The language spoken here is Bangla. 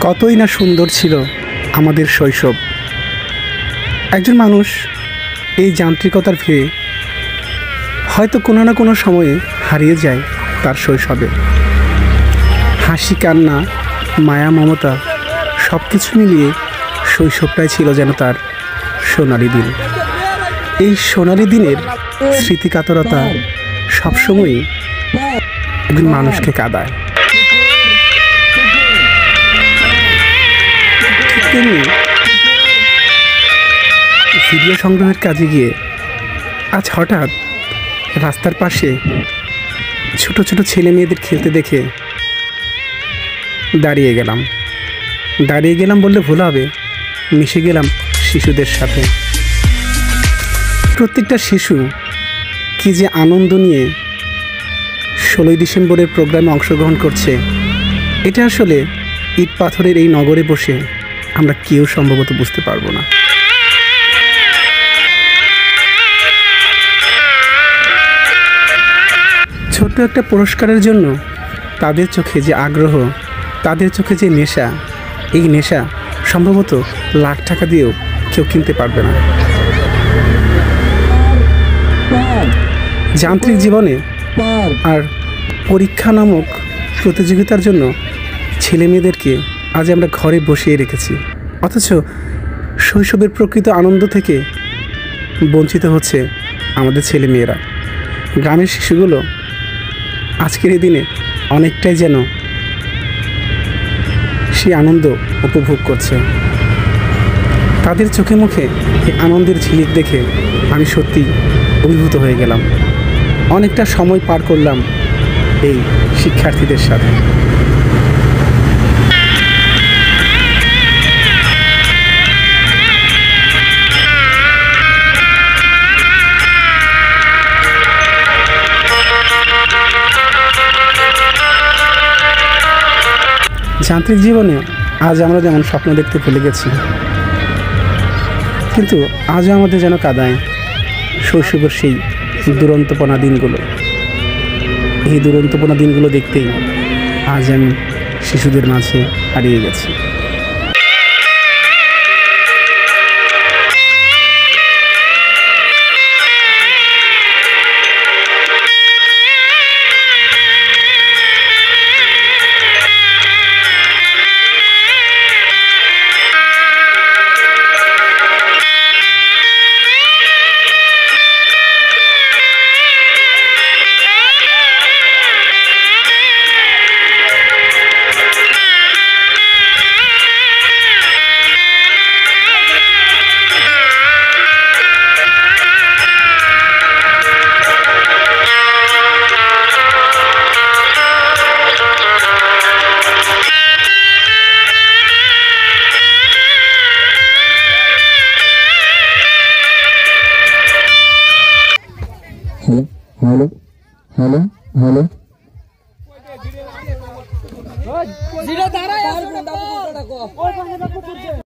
কতই না সুন্দর ছিল আমাদের শৈশব। একজন মানুষ এই যান্ত্রিকতার ভিড়ে হয়তো কোনো না কোনো সময়ে হারিয়ে যায় তার শৈশবে। হাসি, কান্না, মায়া, মমতা সব কিছু মিলিয়ে শৈশবটাই ছিল যেন তার সোনালি দিন। এই সোনালি দিনের স্মৃতিকাতরতা সবসময়ই একজন মানুষকে কাঁদায়। তেমনি ভিডিও সংগ্রহের কাজে গিয়ে আজ হঠাৎ রাস্তার পাশে ছোট ছোট ছেলে মেয়েদের খেলতে দেখে দাঁড়িয়ে গেলাম বললে ভুল হবে, মিশে গেলাম শিশুদের সাথে। প্রত্যেকটা শিশু কি যে আনন্দ নিয়ে 16ই ডিসেম্বরের প্রোগ্রামে অংশগ্রহণ করছে, এটা আসলে ইট পাথরের এই নগরে বসে আমরা কেউ সম্ভবত বুঝতে পারবো না। ছোট্ট একটা পুরস্কারের জন্য তাদের চোখে যে আগ্রহ, তাদের চোখে যে নেশা, এই নেশা সম্ভবত লাখ টাকা দিয়েও কেউ কিনতে পারবে না। যান্ত্রিক জীবনে আর পরীক্ষা নামক প্রতিযোগিতার জন্য ছেলে মেয়েদেরকে আজ আমরা ঘরে বসিয়ে রেখেছি, অথচ শৈশবের প্রকৃত আনন্দ থেকে বঞ্চিত হচ্ছে আমাদের ছেলে মেয়েরা। গ্রামের শিশুগুলো আজকের এই দিনে অনেকটাই যেন সেই আনন্দ উপভোগ করছে। তাদের চোখে মুখে এই আনন্দের ঝিলিক দেখে আমি সত্যি অভিভূত হয়ে গেলাম। অনেকটা সময় পার করলাম এই শিক্ষার্থীদের সাথে। যান্ত্রিক জীবনে আজ আমরা যেমন স্বপ্ন দেখতে ভুলে গেছি, কিন্তু আজও আমাদের যেন কাঁদায় শৈশবের সেই দুরন্তপনা দিনগুলো। এই দুরন্তপনা দিনগুলো দেখতেই আজ আমি শিশুদের মাঝে হারিয়ে গেছি। Hello hello hello hello.